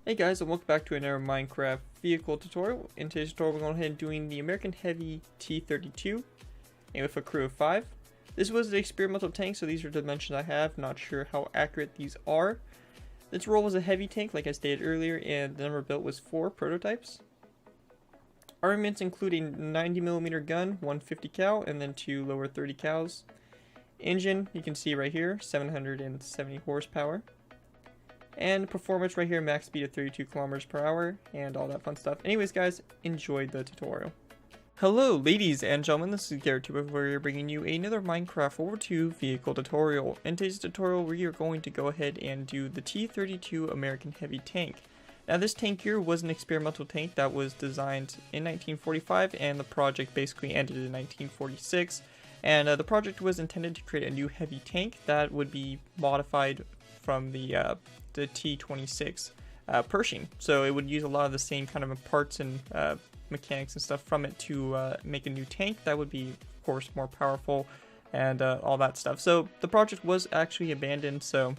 Hey guys, and welcome back to another Minecraft vehicle tutorial. In today's tutorial, we're going ahead and doing the American Heavy T32 and with a crew of 5. This was the experimental tank, so these are the dimensions I have. Not sure how accurate these are. This role was a heavy tank, like I stated earlier, and the number built was 4 prototypes. Armaments include a 90mm gun, 150 cal, and then 2 lower 30 cals. Engine, you can see right here, 770 horsepower. And performance right here, max speed of 32 kilometers per hour, and all that fun stuff. Anyways, guys, enjoy the tutorial. Hello, ladies and gentlemen, this is Garrett, where we're bringing you another Minecraft World War II vehicle tutorial. In today's tutorial, we are going to go ahead and do the T32 American Heavy Tank. Now, this tank here was an experimental tank that was designed in 1945, and the project basically ended in 1946. And the project was intended to create a new heavy tank that would be modified from the T26 Pershing. So it would use a lot of the same kind of parts and mechanics and stuff from it to make a new tank that would be, of course, more powerful and all that stuff. So the project was actually abandoned, so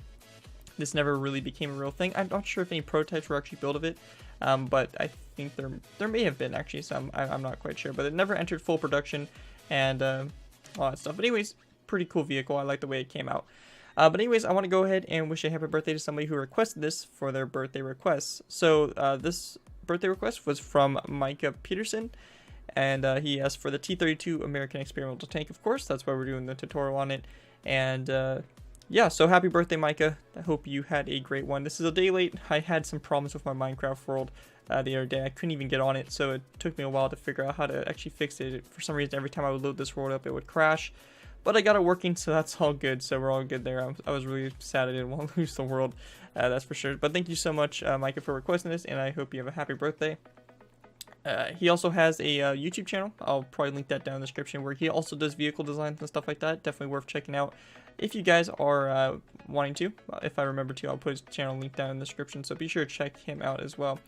this never really became a real thing. I'm not sure if any prototypes were actually built of it, but I think there may have been actually some. I'm not quite sure, but it never entered full production and all that stuff. But anyways, pretty cool vehicle. I like the way it came out. But anyways, I want to go ahead and wish a happy birthday to somebody who requested this for their birthday requests. So this birthday request was from Micah Peterson, and he asked for the T32 American Experimental Tank, of course. That's why we're doing the tutorial on it. And yeah, so happy birthday, Micah. I hope you had a great one. This is a day late. I had some problems with my Minecraft world the other day. I couldn't even get on it, so it took me a while to figure out how to actually fix it. For some reason, every time I would load this world up, it would crash. But I got it working, so that's all good. So we're all good there. I was really sad I didn't want to lose the world, that's for sure. But thank you so much, Micah, for requesting this, and I hope you have a happy birthday. He also has a YouTube channel. I'll probably link that down in the description, where he also does vehicle designs and stuff like that. Definitely worth checking out if you guys are wanting to. If I remember to, I'll put his channel link down in the description, so be sure to check him out as well.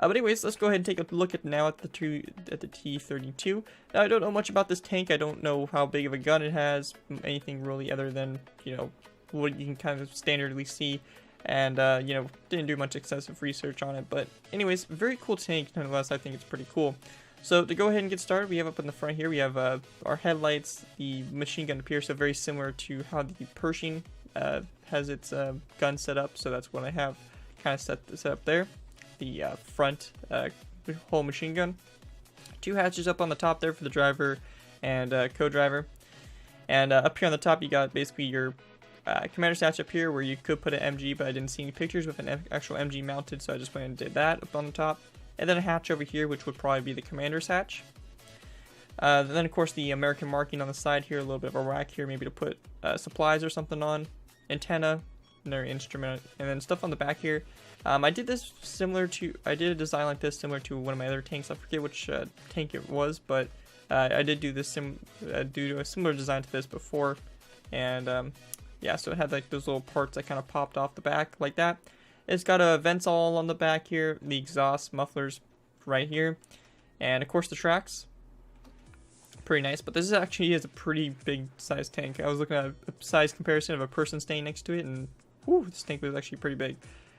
But anyways, let's go ahead and take a look at the T32. Now, I don't know much about this tank. I don't know how big of a gun it has, anything really other than, you know, what you can kind of standardly see. And, you know, didn't do much excessive research on it. But anyways, very cool tank nonetheless. I think it's pretty cool. So to go ahead and get started, we have up in the front here, we have our headlights, the machine gun up here. So very similar to how the Pershing has its gun set up. So that's what I have kind of set up there. The front whole machine gun. 2 hatches up on the top there for the driver and co-driver. And up here on the top, you got basically your commander's hatch up here, where you could put an MG, but I didn't see any pictures with an actual MG mounted, so I just went and did that up on the top. And then a hatch over here, which would probably be the commander's hatch. Then, of course, the American marking on the side here, a little bit of a rack here, maybe to put supplies or something on. Antenna, another instrument, and then stuff on the back here. I did this I did a design like this similar to one of my other tanks. I forget which tank it was, but I did do this do a similar design to this before. And yeah, so it had like those little parts that kind of popped off the back like that. It's got a vents all on the back here, the exhaust mufflers right here, and of course the tracks. Pretty nice, but this actually is a pretty big size tank. I was looking at a size comparison of a person staying next to it, and whew, this tank was actually pretty big.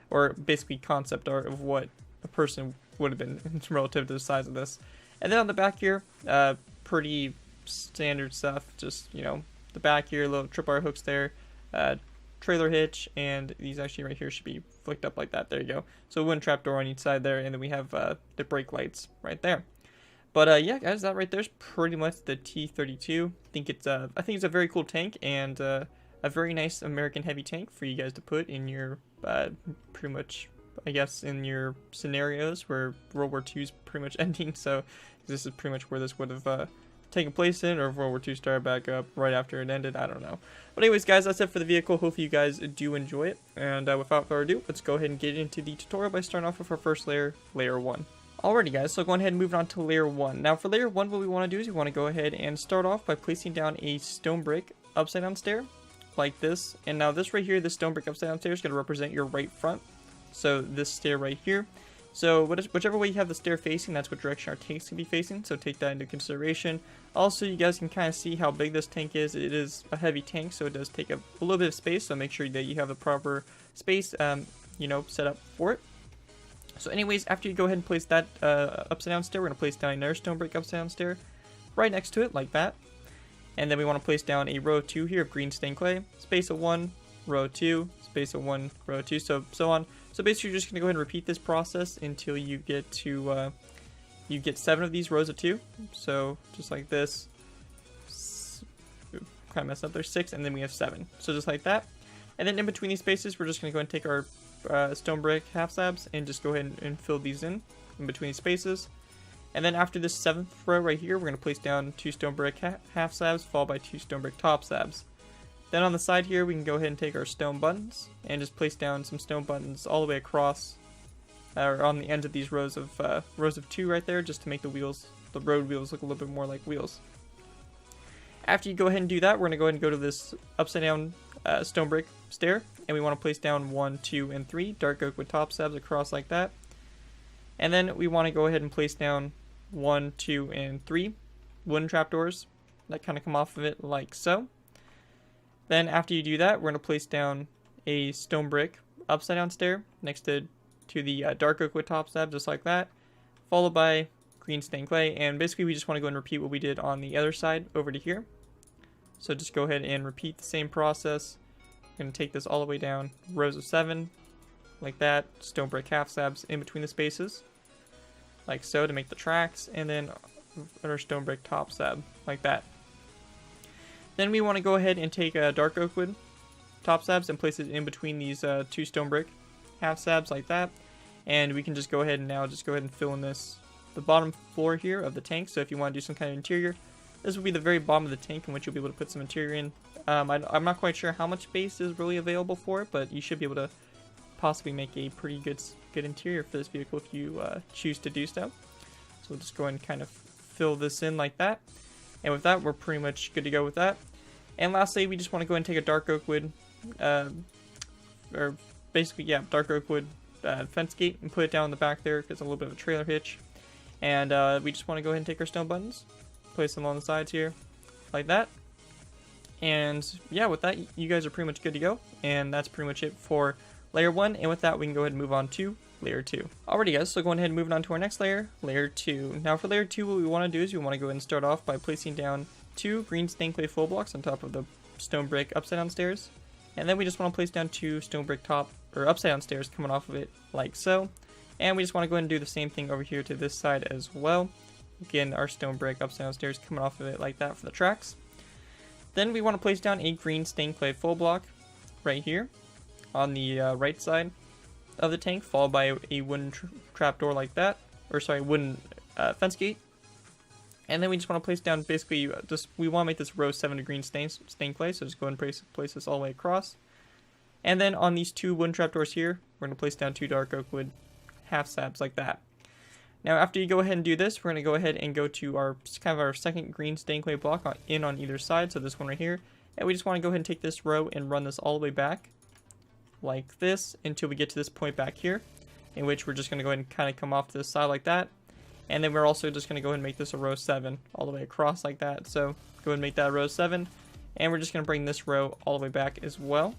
Or basically concept art of what a person would have been relative to the size of this. And then on the back here, pretty standard stuff. Just, you know, the back here, little tripwire hooks there, trailer hitch, and these actually right here should be flicked up like that. There you go. So one trap door on each side there, and then we have the brake lights right there. But yeah, guys, that right there is pretty much the T32. I think it's a very cool tank, and a very nice American heavy tank for you guys to put in your pretty much, I guess, in your scenarios where World War II is pretty much ending. So this is pretty much where this would have taken place in, or if World War II started back up right after it ended. I don't know. But anyways, guys, that's it for the vehicle. Hopefully you guys do enjoy it. And without further ado, let's go ahead and get into the tutorial by starting off with our first layer, layer 1. Alrighty, guys, so going ahead and moving on to layer 1. Now for layer 1, what we want to do is we want to go ahead and start off by placing down a stone brick upside down stair like this. And now this right here, this stone brick upside down stair is going to represent your right front. So this stair right here. So whichever way you have the stair facing, that's what direction our tanks can be facing. So take that into consideration. Also, you guys can kind of see how big this tank is. It is a heavy tank, so it does take a little bit of space. So make sure that you have the proper space, you know, set up for it. So anyways, after you go ahead and place that upside down stair, we're going to place down another stone brick upside down stair right next to it, like that. And then we want to place down a row of 2 here of green stained clay, space of 1, row 2, space of 1, row 2, so on. So basically you're just going to go ahead and repeat this process until you get to, you get 7 of these rows of 2. So just like this, kind of messed up, there's 6, and then we have 7. So just like that. And then in between these spaces, we're just going to go ahead and take our stone brick half slabs and just go ahead and fill these in between these spaces. And then after this 7th row right here, we're going to place down 2 stone brick half slabs followed by 2 stone brick top slabs. Then on the side here, we can go ahead and take our stone buttons and just place down some stone buttons all the way across, or on the ends of these rows of 2 right there, just to make the road wheels look a little bit more like wheels. After you go ahead and do that, we're going to go ahead and go to this upside down stone brick stair, and we want to place down 1, 2, and 3 dark oak with top slabs across like that. And then we want to go ahead and place down 1, 2, and 3 wooden trapdoors that kind of come off of it like so. Then after you do that, we're going to place down a stone brick upside down stair next to the dark oak with top slab, just like that, followed by green stained clay. And basically we just want to go and repeat what we did on the other side over to here. So just go ahead and repeat the same process. I'm going to take this all the way down, rows of 7 like that, stone brick half slabs in between the spaces like so to make the tracks, and then our stone brick top slab like that. Then we want to go ahead and take a dark oak wood top slabs and place it in between these 2 stone brick half slabs like that. And we can just go ahead and now just go ahead and fill in the bottom floor here of the tank. So if you want to do some kind of interior, this will be the very bottom of the tank in which you'll be able to put some interior in. I'm not quite sure how much space is really available for it, but you should be able to possibly make a pretty good interior for this vehicle if you choose to do so. So we'll just go ahead and kind of fill this in like that. And with that, we're pretty much good to go with that. And lastly, we just want to go ahead and take a dark oak wood, or basically, yeah, dark oak wood fence gate and put it down in the back there because it's a little bit of a trailer hitch. And we just want to go ahead and take our stone buttons, place them on the sides here, like that. And yeah, with that, you guys are pretty much good to go. And that's pretty much it for layer 1. And with that, we can go ahead and move on to layer 2. Alrighty guys, so going ahead and moving on to our next layer, layer 2. Now for layer 2, what we want to do is we want to go ahead and start off by placing down 2 green stained clay full blocks on top of the stone brick upside down stairs. And then we just want to place down 2 stone brick upside down stairs coming off of it like so. And we just want to go ahead and do the same thing over here to this side as well. Again, our stone brick upside down stairs coming off of it like that for the tracks. Then we want to place down a green stained clay full block right here on the right side of the tank, followed by a wooden trapdoor like that, or sorry, wooden fence gate. And then we just want to place down basically we want to make this row 7 of green stained clay, so just go ahead and place this all the way across. And then on these 2 wooden trapdoors here, we're going to place down 2 dark oak wood half slabs like that. Now after you go ahead and do this, we're going to go ahead and go to our kind of our second green stained clay block on either side, so this one right here. And we just want to go ahead and take this row and run this all the way back like this until we get to this point back here, in which we're just going to go ahead and kind of come off to this side like that. And then we're also just going to go ahead and make this a row 7 all the way across like that. So go ahead and make that a row 7, and we're just going to bring this row all the way back as well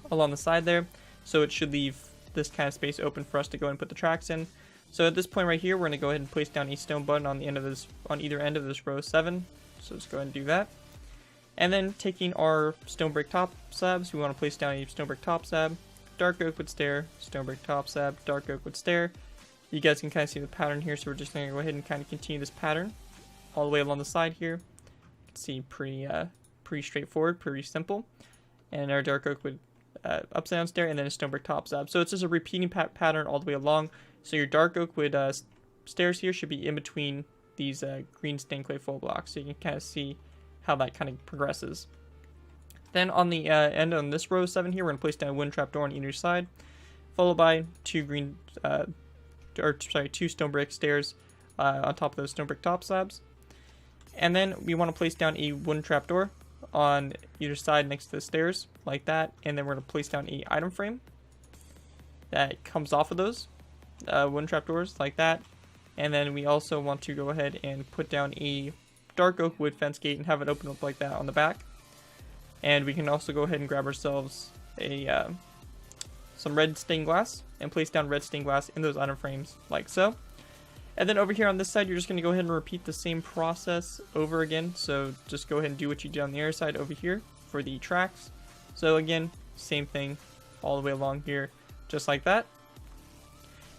along the side there, so it should leave this kind of space open for us to go and put the tracks in. So at this point right here, we're going to go ahead and place down a stone button on either end of this row 7. So let's go ahead and do that. And then taking our stone brick top slabs, we want to place down a stone brick top slab, dark oak wood stair, stone brick top slab, dark oak wood stair. You guys can kind of see the pattern here, so we're just going to go ahead and kind of continue this pattern all the way along the side here. You can see pretty straightforward, pretty simple. And our dark oak wood upside down stair, and then a stone brick top slab. So it's just a repeating pattern all the way along. So your dark oak wood stairs here should be in between these green stained clay full blocks, so you can kind of see how that kind of progresses. Then on the end on this row 7 here, we're going to place down a wooden trapdoor on either side, followed by 2 stone brick stairs on top of those stone brick top slabs. And then we want to place down a wooden trapdoor on either side next to the stairs like that, and then we're going to place down a item frame that comes off of those wooden trapdoors like that. And then we also want to go ahead and put down a dark oak wood fence gate and have it open up like that on the back. And we can also go ahead and grab ourselves a some red stained glass and place down red stained glass in those item frames like so. And then over here on this side, you're just going to go ahead and repeat the same process over again. So just go ahead and do what you did on the other side over here for the tracks. So again, same thing all the way along here, just like that.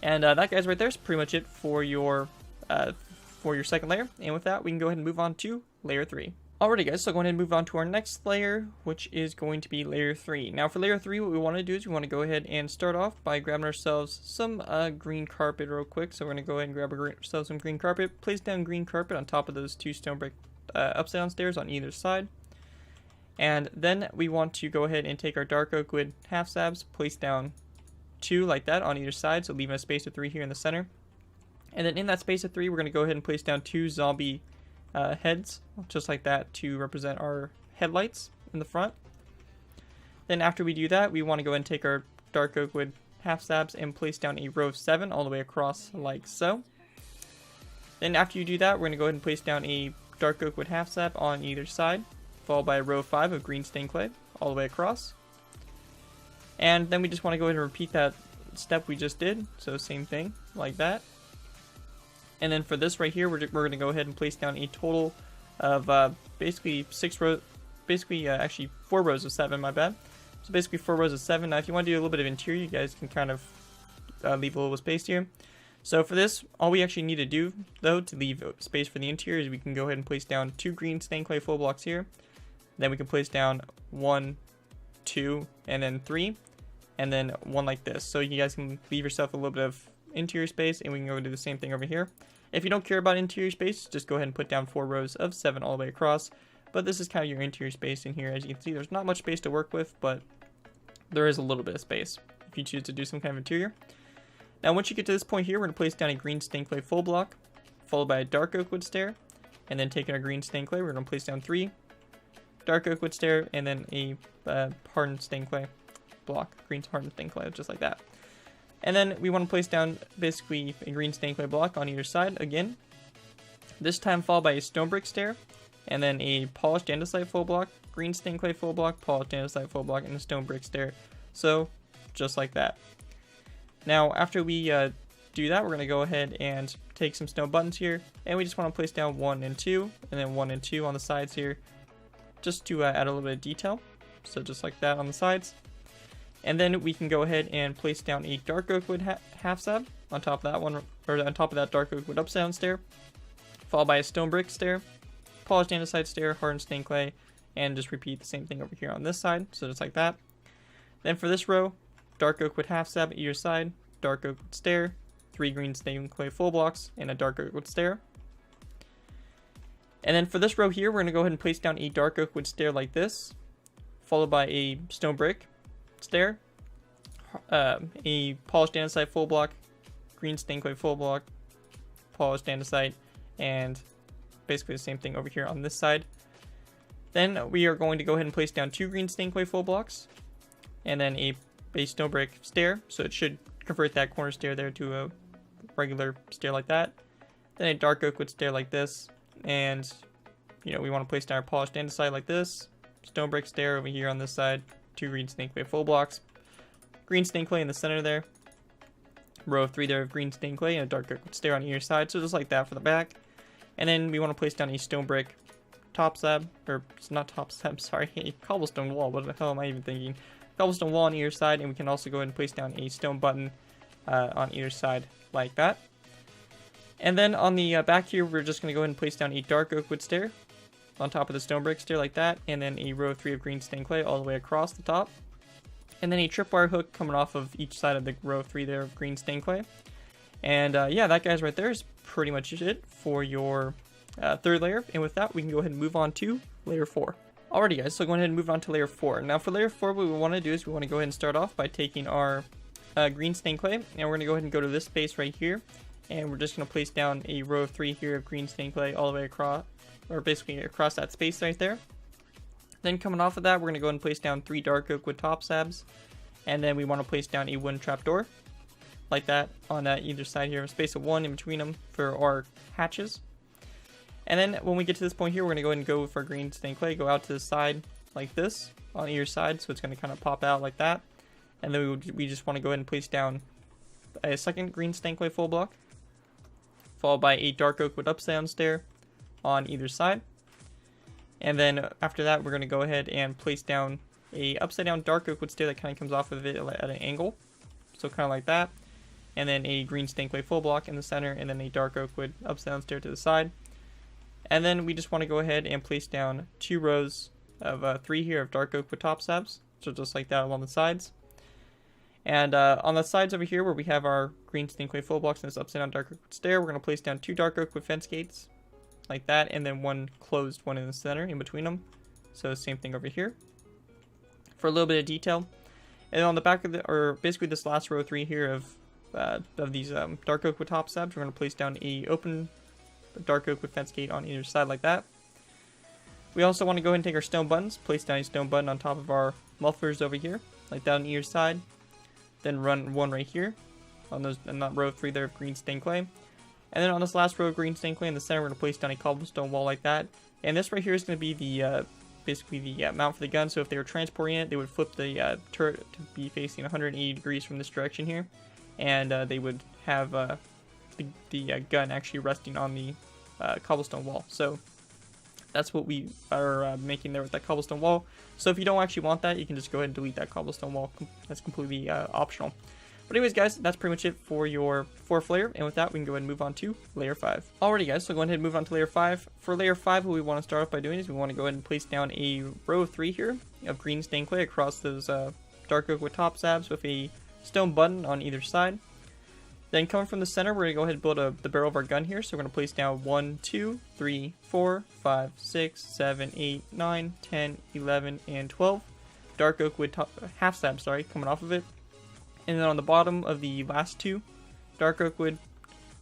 And that, guys, right there is pretty much it for your second layer. And with that, we can go ahead and move on to layer 3. Alrighty, guys, so go ahead and move on to our next layer, which is going to be layer 3. Now for layer 3, what we want to do is we want to go ahead and start off by grabbing ourselves some green carpet real quick. So we're going to go ahead and grab ourselves some green carpet, place down green carpet on top of those 2 stone brick upside down stairs on either side. And then we want to go ahead and take our dark oak wood half slabs, place down 2 like that on either side, so leaving a space of 3 here in the center. And then in that space of 3, we're going to go ahead and place down 2 zombie heads, just like that, to represent our headlights in the front. Then after we do that, we want to go ahead and take our dark oak wood half slabs and place down a row of 7 all the way across like so. Then after you do that, we're going to go ahead and place down a dark oak wood half slab on either side, followed by a row of 5 of green stained clay all the way across. And then we just want to go ahead and repeat that step we just did, so same thing like that. And then for this right here, we're going to go ahead and place down a total of basically 6 rows, actually 4 rows of 7, my bad. So basically 4 rows of 7. Now if you want to do a little bit of interior, you guys can kind of leave a little space here. So for this, all we actually need to do, though, to leave space for the interior is we can go ahead and place down 2 green stained clay full blocks here. Then we can place down 1, 2, and then 3, and then 1 like this. So you guys can leave yourself a little bit of interior space, and we can go do the same thing over here. If you don't care about interior space, just go ahead and put down 4 rows of 7 all the way across. But this is kind of your interior space in here. As you can see, there's not much space to work with, but there is a little bit of space if you choose to do some kind of interior. Now once you get to this point here, we're going to place down a green stained clay full block, followed by a dark oak wood stair, and then taking our green stained clay, we're going to place down 3 dark oak wood stair, and then a hardened stained clay block, green hardened stained clay, just like that. And then we want to place down basically a green stained clay block on either side again. This time followed by a stone brick stair, and then a polished andesite full block, green stained clay full block, polished andesite full block, and a stone brick stair. So just like that. Now after we do that, we're going to go ahead and take some stone buttons here, and we just want to place down 1 and 2, and then 1 and 2 on the sides here, just to add a little bit of detail. So just like that on the sides. And then we can go ahead and place down a dark oak wood half slab on top of that one, or on top of that dark oak wood upside down stair, followed by a stone brick stair, polished andesite stair, hardened stained clay, and just repeat the same thing over here on this side, so just like that. Then for this row, dark oak wood half slab at either side, dark oak wood stair, 3 green stained clay full blocks, and a dark oak wood stair. And then for this row here, we're going to go ahead and place down a dark oak wood stair like this, followed by a stone brick stair, a polished andesite full block, green stained clay full block, polished andesite, and basically the same thing over here on this side. Then we are going to go ahead and place down 2 green stained clay full blocks, and then a stone brick stair, so it should convert that corner stair there to a regular stair like that. Then a dark oak wood stair like this, and we want to place down our polished andesite like this, stone brick stair over here on this side, 2 green stained clay full blocks, green stained clay in the center there, row of 3 there of green stained clay, and a dark oak wood stair on either side, so just like that for the back. And then we want to place down a stone brick top slab, or it's not top slab, sorry, a cobblestone wall. What the hell am I even thinking? Cobblestone wall on either side, and we can also go ahead and place down a stone button on either side like that. And then on the back here, we're just going to go ahead and place down a dark oak wood stair on top of the stone brick stair like that, and then a row of 3 of green stained clay all the way across the top. And then a tripwire hook coming off of each side of the row of 3 there of green stained clay. And yeah, that guys right there is pretty much it for your third layer. And with that, we can go ahead and move on to layer 4. Alrighty guys, so going ahead and move on to layer 4. Now for layer 4, what we want to do is we want to go ahead and start off by taking our green stained clay, and we're going to go ahead and go to this space right here, and we're just going to place down a row of 3 here of green stained clay all the way across, or basically across that space right there. Then coming off of that, we're going to go ahead and place down 3 dark oak wood top slabs, and then we want to place down a wooden trapdoor like that on either side here, a space of 1 in between them for our hatches. And then when we get to this point here, we're going to go ahead and go with our green stained clay, go out to the side like this on either side, so it's going to kind of pop out like that. And then we just want to go ahead and place down a second green stained clay full block, followed by a dark oak wood upside down stair on either side. And then after that, we're going to go ahead and place down a upside down dark oak wood stair that kind of comes off of it at an angle. So kind of like that. And then a green stained clay full block in the center, and then a dark oak wood upside down stair to the side. And then we just want to go ahead and place down 2 rows of 3 here of dark oak wood top slabs. So just like that along the sides. And on the sides over here where we have our green stained clay full blocks and this upside down dark oak wood stair, we're going to place down 2 dark oak wood fence gates like that, and then 1 closed one in the center in between them. So same thing over here for a little bit of detail. And then on the back of the, or basically this last row 3 here of these dark oak wood top slabs, we're going to place down a open dark oak wood fence gate on either side like that. We also want to go ahead and take our stone buttons, place down a stone button on top of our mufflers over here, like that on either side. Then run 1 right here on those, and that row 3 there of green stained clay. And then on this last row of green stained clay in the center, we're going to place down a cobblestone wall like that. And this right here is going to be the basically the mount for the gun. So if they were transporting it, they would flip the turret to be facing 180 degrees from this direction here, and they would have the gun actually resting on the cobblestone wall. So that's what we are making there with that cobblestone wall. So if you don't actually want that, you can just go ahead and delete that cobblestone wall. That's completely optional. But anyways, guys, that's pretty much it for your 4th layer. And with that, we can go ahead and move on to layer 5. Alrighty, guys, so go ahead and move on to layer 5. For layer 5, what we want to start off by doing is we want to go ahead and place down a row of 3 here of green stained clay across those dark oak wood top slabs with a stone button on either side. Then coming from the center, we're going to go ahead and build the barrel of our gun here. So we're going to place down 1, 2, 3, 4, 5, 6, 7, 8, 9, 10, 11, and 12 dark oak wood half slabs, coming off of it. And then on the bottom of the last 2 dark oak wood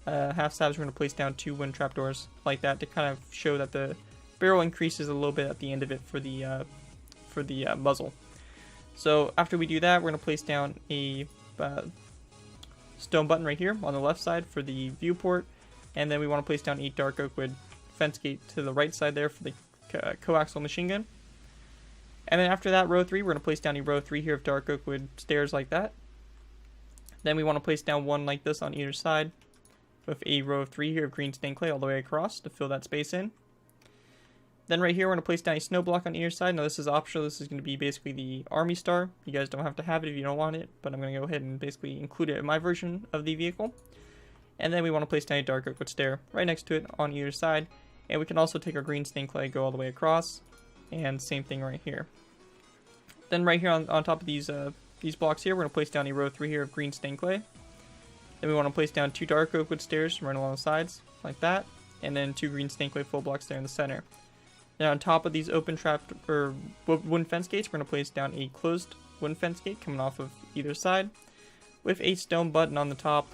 half slabs, we're going to place down 2 wind trapdoors like that to kind of show that the barrel increases a little bit at the end of it for the muzzle. So after we do that, we're going to place down a stone button right here on the left side for the viewport, and then we want to place down a dark oak wood fence gate to the right side there for the coaxial machine gun. And then after that, row 3, we're going to place down a row 3 here of dark oak wood stairs like that. Then we want to place down 1 like this on either side with a row of 3 here of green stained clay all the way across to fill that space in. Then right here, we're going to place down a snow block on either side. Now this is optional. This is going to be basically the army star. You guys don't have to have it if you don't want it, but I'm going to go ahead and basically include it in my version of the vehicle. And then we want to place down a dark oak wood stair right next to it on either side. And we can also take our green stained clay, go all the way across, and same thing right here. Then right here on top of these blocks here, we're going to place down a row 3 here of green stained clay. Then we want to place down 2 dark oak wood stairs right along the sides like that, and then 2 green stained clay full blocks there in the center. Then on top of these open wooden fence gates, we're going to place down a closed wooden fence gate coming off of either side with a stone button on the top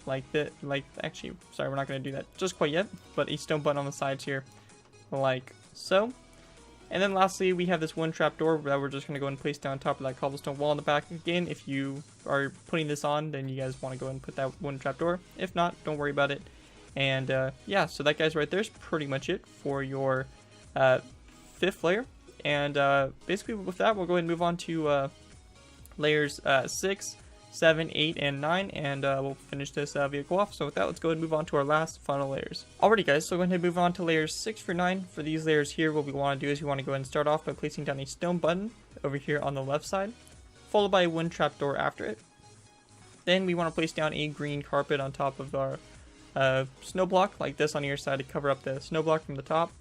like that. Actually, sorry, we're not going to do that just quite yet, but a stone button on the sides here like so. And then lastly, we have this one trap door that we're just going to go and place down on top of that cobblestone wall in the back. Again, if you are putting this on, then you guys want to go and put that one trap door. If not, don't worry about it. And yeah, so that guys right there is pretty much it for your 5th layer. And basically with that, we'll go ahead and move on to layers 6, 7, 8, and 9, and we'll finish this vehicle off. So with that, let's go ahead and move on to our last final layers. Alrighty guys, so go ahead and move on to layers 6 through 9. For these layers here, what we want to do is we want to go ahead and start off by placing down a stone button over here on the left side, followed by a wooden trapdoor after it. Then we want to place down a green carpet on top of our snow block like this on either side to cover up the snow block from the top.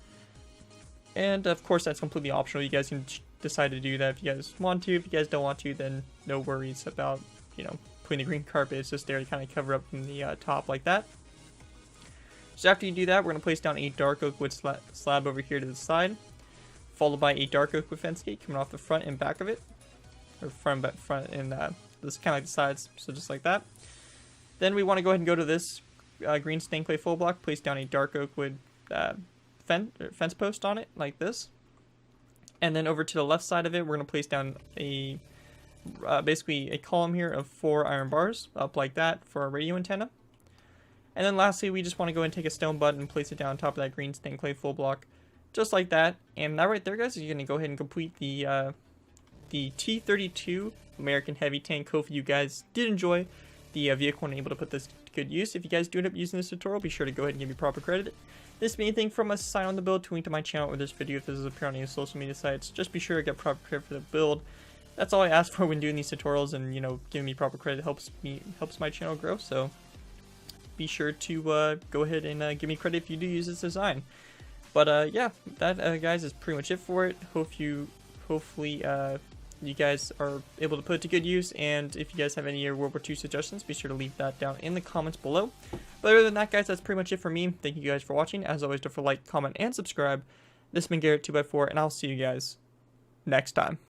And of course, that's completely optional. You guys can decide to do that if you guys want to. If you guys don't want to, then no worries about, you know, putting the green carpet. It's just there to kind of cover up from the top like that. So after you do that, we're going to place down a dark oak wood slab over here to the side, followed by a dark oak wood fence gate coming off the front and back of it, or front and this kind of like the sides, so just like that. Then we want to go ahead and go to this green stained clay full block, place down a dark oak wood fence post on it like this, and then over to the left side of it, we're going to place down a basically a column here of 4 iron bars up like that for our radio antenna. And then lastly, we just want to go and take a stone button and place it down on top of that green stained clay full block just like that. And that right there, guys, is going to go ahead and complete the T32 American Heavy Tank. Hopefully you guys did enjoy the vehicle and able to put this to good use. If you guys do end up using this tutorial, be sure to go ahead and give me proper credit. This being anything from a sign on the build, to link to my channel or this video if this is appearing on any social media sites. Just be sure to get proper credit for the build. That's all I ask for when doing these tutorials, and you know, giving me proper credit helps my channel grow. So be sure to go ahead and give me credit if you do use this design. But yeah, that guys is pretty much it for it. Hopefully you guys are able to put it to good use, and if you guys have any World War II suggestions, be sure to leave that down in the comments below. But other than that, guys, that's pretty much it for me. Thank you guys for watching. As always, don't forget to like, comment, and subscribe. This has been Garrett 2x4, and I'll see you guys next time.